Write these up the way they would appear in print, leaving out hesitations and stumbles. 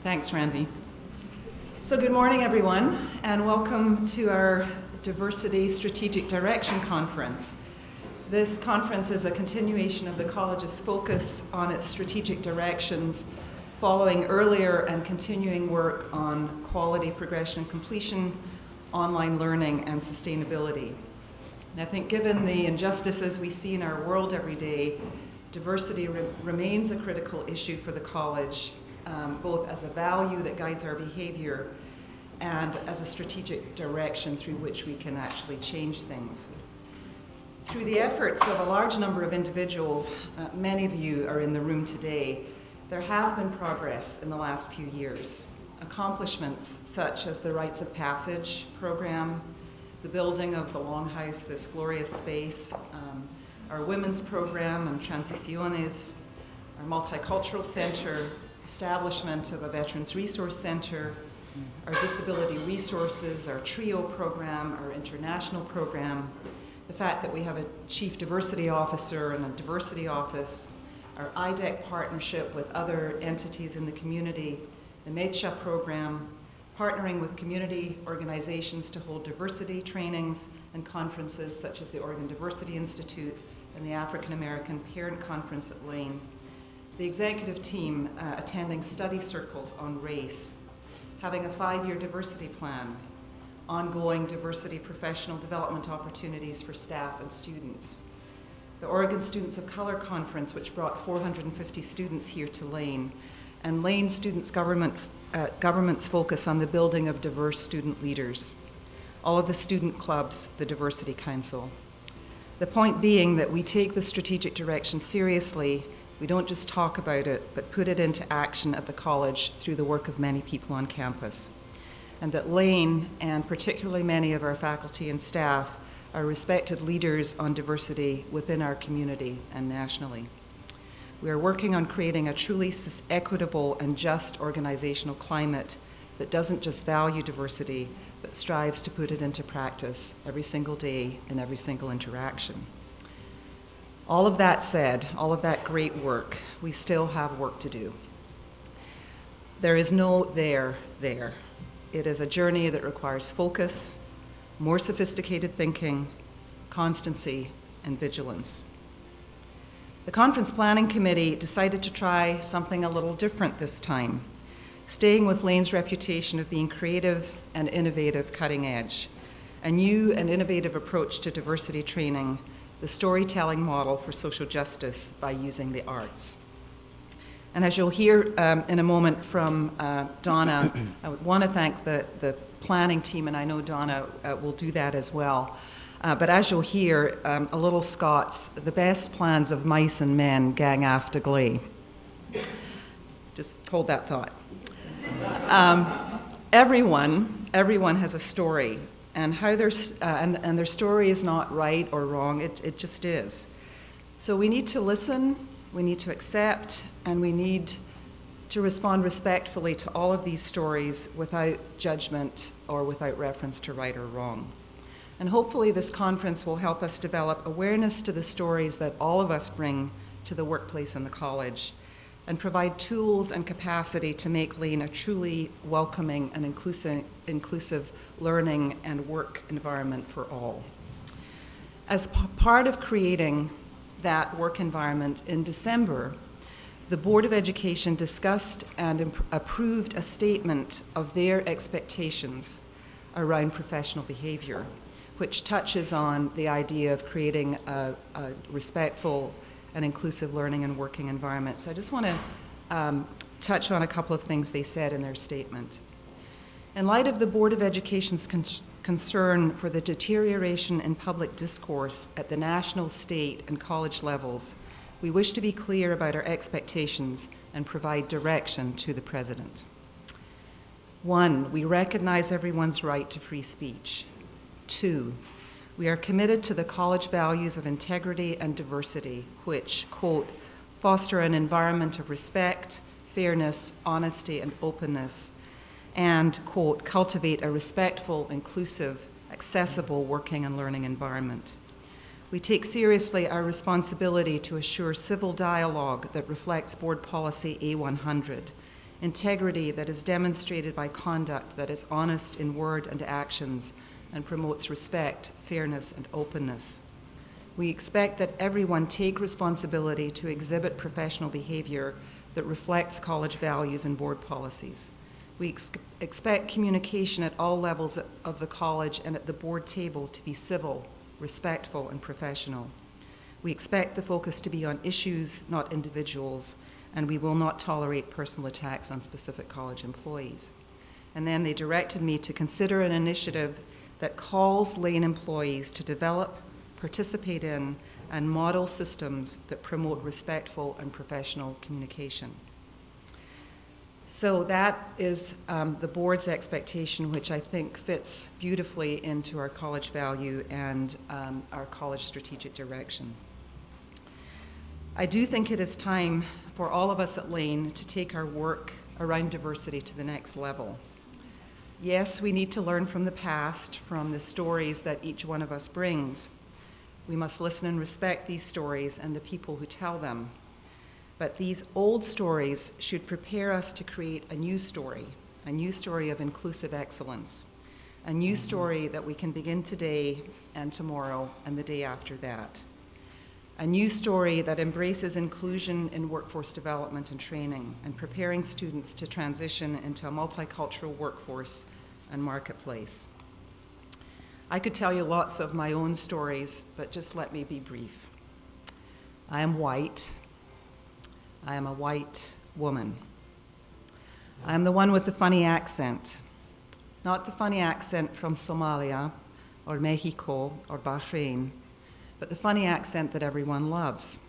Thanks, Randy. So good morning, everyone, and welcome to our Diversity Strategic Direction Conference. This conference is a continuation of the college's focus on its strategic directions, following earlier and continuing work on quality, progression, and completion, online learning, and sustainability. And I think given the injustices we see in our world every day, diversity remains a critical issue for the college, both as a value that guides our behavior and as a strategic direction through which we can actually change things. Through the efforts of a large number of individuals, many of you are in the room today, there has been progress in the last few years. Accomplishments such as the Rites of Passage program, the building of the Longhouse, this glorious space, our women's program and Transiciones, our multicultural center, establishment of a Veterans Resource Center, our disability resources, our TRIO program, our international program, the fact that we have a Chief Diversity Officer and a Diversity Office, our IDEC partnership with other entities in the community, the MEDCHA program, partnering with community organizations to hold diversity trainings and conferences such as the Oregon Diversity Institute and the African American Parent Conference at Lane, the executive team attending study circles on race, having a 5-year diversity plan, ongoing diversity professional development opportunities for staff and students, the Oregon Students of Color Conference, which brought 450 students here to Lane, and Lane Students' government's focus on the building of diverse student leaders, all of the student clubs, the Diversity Council. The point being that we take the strategic direction seriously. We don't just talk about it, but put it into action at the college through the work of many people on campus. And that Lane, and particularly many of our faculty and staff, are respected leaders on diversity within our community and nationally. We are working on creating a truly equitable and just organizational climate that doesn't just value diversity, but strives to put it into practice every single day in every single interaction. All of that said, all of that great work, we still have work to do. There is no there. It is a journey that requires focus, more sophisticated thinking, constancy, and vigilance. The Conference Planning Committee decided to try something a little different this time, staying with Lane's reputation of being creative and innovative, cutting edge, a new and innovative approach to diversity training, the storytelling model for social justice by using the arts. And as you'll hear in a moment from Donna, I would want to thank the planning team, and I know Donna will do that as well. But as you'll hear, a little Scots, the best plans of mice and men gang after glee. Just hold that thought. Everyone has a story, and how and their story is not right or wrong, it just is. So we need to listen, we need to accept, and we need to respond respectfully to all of these stories without judgment or without reference to right or wrong. And hopefully this conference will help us develop awareness to the stories that all of us bring to the workplace and the college, and provide tools and capacity to make Lane a truly welcoming and inclusive learning and work environment for all. As part of creating that work environment in December, the Board of Education discussed and approved a statement of their expectations around professional behavior, which touches on the idea of creating a respectful and inclusive learning and working environment. So I just want to touch on a couple of things they said in their statement. In light of the Board of Education's concern for the deterioration in public discourse at the national, state, and college levels, we wish to be clear about our expectations and provide direction to the President. 1, we recognize everyone's right to free speech. 2, we are committed to the college values of integrity and diversity, which, quote, foster an environment of respect, fairness, honesty, and openness, and, quote, cultivate a respectful, inclusive, accessible working and learning environment. We take seriously our responsibility to assure civil dialogue that reflects Board Policy A100 integrity that is demonstrated by conduct that is honest in word and actions and promotes respect, fairness, and openness. We expect that everyone take responsibility to exhibit professional behavior that reflects college values and board policies. We expect communication at all levels of the college and at the board table to be civil, respectful, and professional. We expect the focus to be on issues, not individuals, and we will not tolerate personal attacks on specific college employees. And then they directed me to consider an initiative that calls Lane employees to develop, participate in, and model systems that promote respectful and professional communication. So that is the board's expectation, which I think fits beautifully into our college value and our college strategic direction. I do think it is time for all of us at Lane to take our work around diversity to the next level. Yes, we need to learn from the past, from the stories that each one of us brings. We must listen and respect these stories and the people who tell them. But these old stories should prepare us to create a new story of inclusive excellence, a new story that we can begin today and tomorrow and the day after that. A new story that embraces inclusion in workforce development and training and preparing students to transition into a multicultural workforce and marketplace. I could tell you lots of my own stories, but just let me be brief. I am white. I am a white woman. I am the one with the funny accent, not the funny accent from Somalia or Mexico or Bahrain, but the funny accent that everyone loves.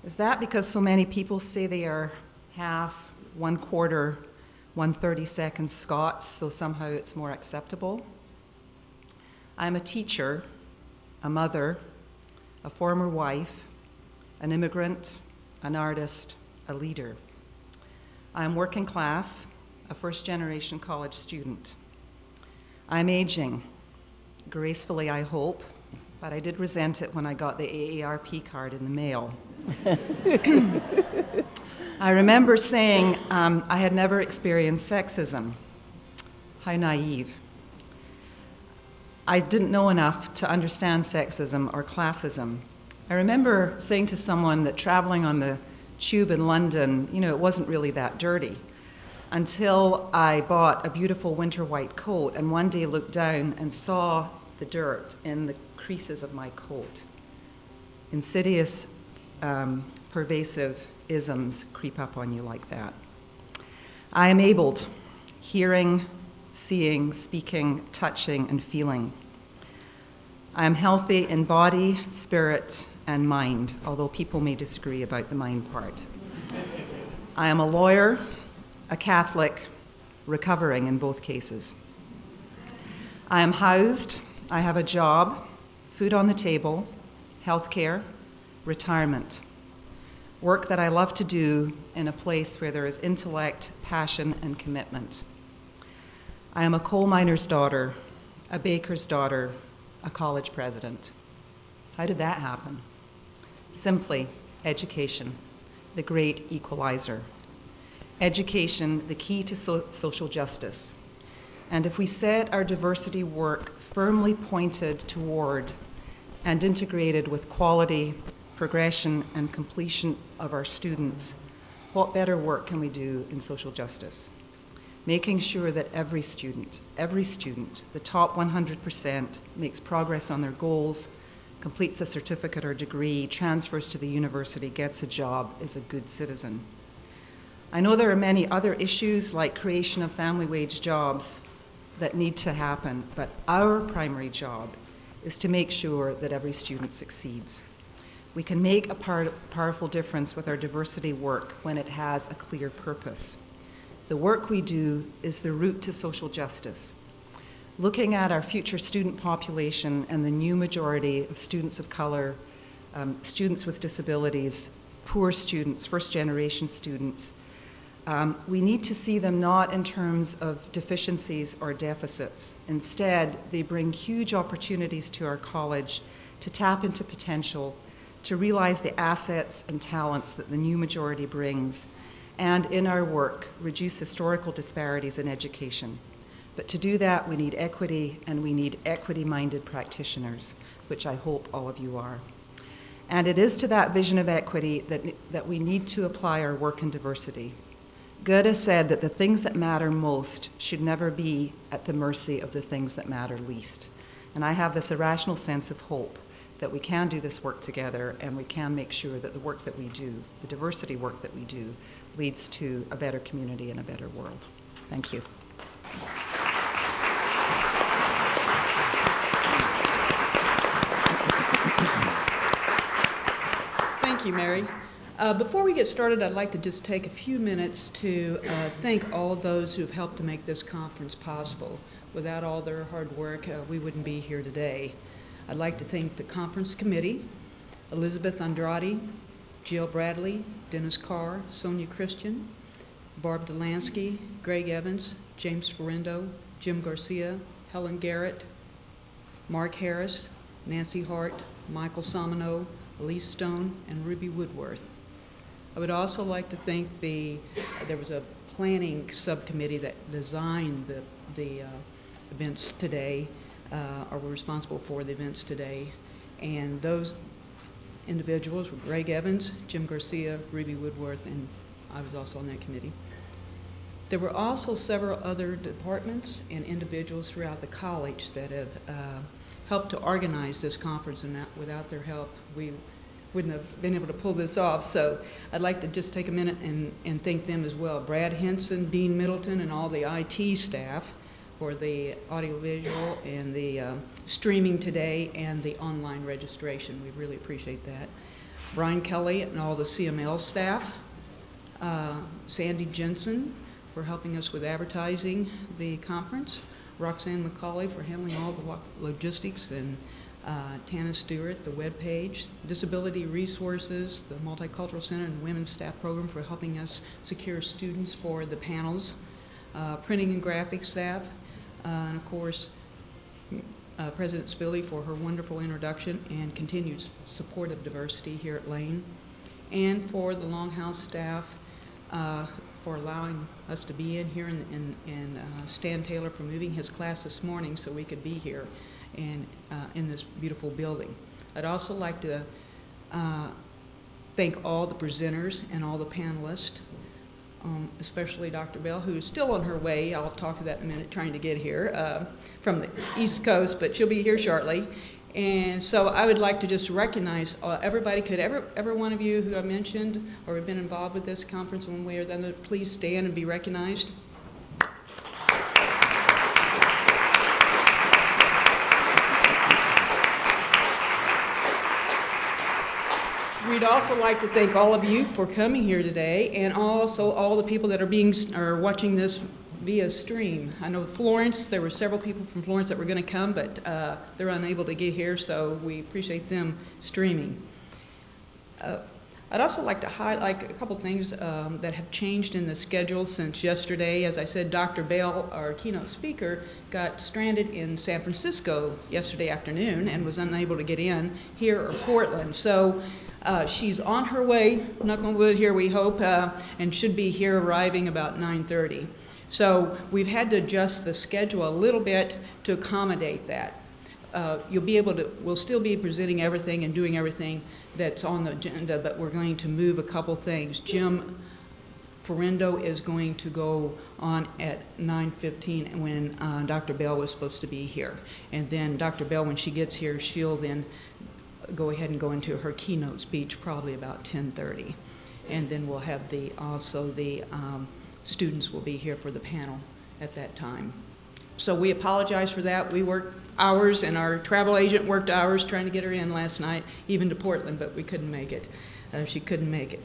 Is that because so many people say they are half, 1/4, 1/32 Scots, so somehow it's more acceptable? I'm a teacher, a mother, a former wife, an immigrant, an artist, a leader. I'm working class, a first-generation college student. I'm aging, gracefully I hope, but I did resent it when I got the AARP card in the mail. I remember saying I had never experienced sexism. How naive. I didn't know enough to understand sexism or classism. I remember saying to someone that traveling on the tube in London, it wasn't really that dirty, until I bought a beautiful winter white coat and one day looked down and saw the dirt in the creases of my coat. Insidious, pervasive isms creep up on you like that. I am abled, hearing, seeing, speaking, touching, and feeling. I am healthy in body, spirit, and mind, although people may disagree about the mind part. I am a lawyer, a Catholic, recovering in both cases. I am housed, I have a job, food on the table, health care, retirement, work that I love to do in a place where there is intellect, passion, and commitment. I am a coal miner's daughter, a baker's daughter, a college president. How did that happen? Simply, education, the great equalizer. Education, the key to social justice. And if we set our diversity work firmly pointed toward and integrated with quality, progression, and completion of our students, what better work can we do in social justice? Making sure that every student, the top 100%, makes progress on their goals, completes a certificate or degree, transfers to the university, gets a job, is a good citizen. I know there are many other issues like creation of family wage jobs that need to happen, but our primary job is to make sure that every student succeeds. We can make a powerful difference with our diversity work when it has a clear purpose. The work we do is the route to social justice. Looking at our future student population and the new majority of students of color, students with disabilities, poor students, first-generation students, we need to see them not in terms of deficiencies or deficits. Instead, they bring huge opportunities to our college to tap into potential, to realize the assets and talents that the new majority brings, and in our work, reduce historical disparities in education. But to do that, we need equity, and we need equity-minded practitioners, which I hope all of you are. And it is to that vision of equity that we need to apply our work in diversity. Goethe said that the things that matter most should never be at the mercy of the things that matter least. And I have this irrational sense of hope that we can do this work together, and we can make sure that the work that we do, the diversity work that we do, leads to a better community and a better world. Thank you. Thank you, Mary. Before we get started, I'd like to just take a few minutes to thank all of those who've helped to make this conference possible. Without all their hard work, we wouldn't be here today. I'd like to thank the conference committee, Elizabeth Andrade, Jill Bradley, Dennis Carr, Sonia Christian, Barb Delansky, Greg Evans, James Ferrendo, Jim Garcia, Helen Garrett, Mark Harris, Nancy Hart, Michael Somino, Elise Stone, and Ruby Woodworth. I would also like to thank there was a planning subcommittee that designed the events today, or were responsible for the events today. And those individuals were Greg Evans, Jim Garcia, Ruby Woodworth, and I was also on that committee. There were also several other departments and individuals throughout the college that have helped to organize this conference, and without their help, we wouldn't have been able to pull this off. So I'd like to just take a minute and thank them as well. Brad Henson, Dean Middleton, and all the IT staff for the audiovisual and the streaming today and the online registration. We really appreciate that. Brian Kelly and all the CML staff. Sandy Jensen for helping us with advertising the conference. Roxanne McCauley for handling all the logistics, and Tana Stewart, the webpage, Disability Resources, the Multicultural Center, and the Women's Staff Program for helping us secure students for the panels, printing and graphics staff, and of course, President Spilde for her wonderful introduction and continued support of diversity here at Lane, and for the Longhouse staff for allowing us to be in here, and Stan Taylor for moving his class this morning so we could be here and in this beautiful building. I'd also like to thank all the presenters and all the panelists, especially Dr. Bell, who is still on her way. I'll talk to that in a minute, trying to get here from the East Coast, but she'll be here shortly. And so I would like to just recognize everybody. Could every one of you who I mentioned or have been involved with this conference one way or the other, please stand and be recognized. We'd also like to thank all of you for coming here today, and also all the people that are watching this via stream. I know Florence, there were several people from Florence that were going to come, but they're unable to get here, so we appreciate them streaming. I'd also like to highlight a couple things that have changed in the schedule since yesterday. As I said, Dr. Bell, our keynote speaker, got stranded in San Francisco yesterday afternoon and was unable to get in here or Portland. So she's on her way, knock on wood here we hope, and should be here arriving about 9:30. So we've had to adjust the schedule a little bit to accommodate that. We'll still be presenting everything and doing everything that's on the agenda, but we're going to move a couple things. Jim Ferrendo is going to go on at 9:15 when Dr. Bell was supposed to be here. And then Dr. Bell, when she gets here, she'll then go ahead and go into her keynote speech probably about 10:30. And then we'll have the students will be here for the panel at that time. So we apologize for that. We worked hours, and our travel agent worked hours trying to get her in last night, even to Portland, but we couldn't make it. She couldn't make it.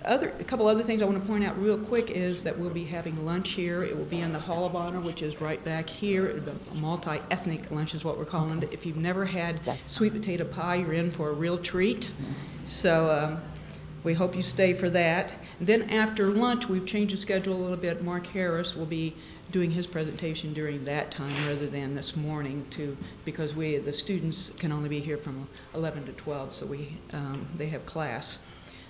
A couple other things I want to point out real quick is that we'll be having lunch here. It will be in the Hall of Honor, which is right back here. It'll be a multi-ethnic lunch is what we're calling it. If you've never had sweet potato pie, you're in for a real treat. So we hope you stay for that. Then after lunch, we've changed the schedule a little bit. Mark Harris will be doing his presentation during that time rather than this morning, because the students can only be here from 11 to 12, so they have class.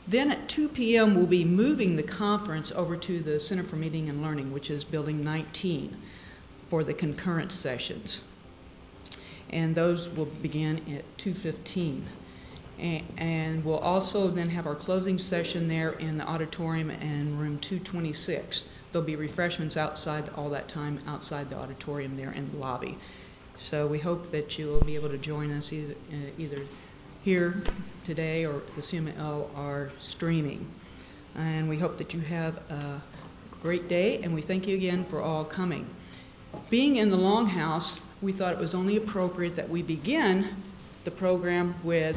Then at 2 p.m., we'll be moving the conference over to the Center for Meeting and Learning, which is Building 19, for the concurrent sessions. And those will begin at 2:15. And we'll also then have our closing session there in the auditorium in room 226. There'll be refreshments outside all that time outside the auditorium there in the lobby. So we hope that you will be able to join us either here today or the CML are streaming. And we hope that you have a great day, and we thank you again for all coming. Being in the Longhouse, we thought it was only appropriate that we begin the program with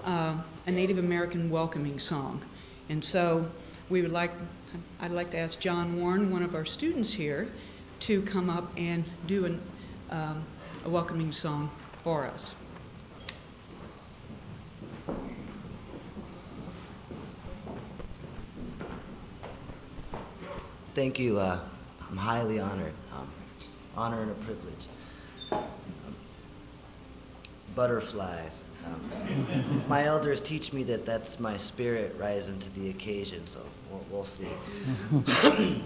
a Native American welcoming song. And so I'd like to ask John Warren, one of our students here, to come up and do a welcoming song for us. Thank you. I'm highly honored. Honor and a privilege. Butterflies. My elders teach me that that's my spirit rising to the occasion, so we'll see. Hey,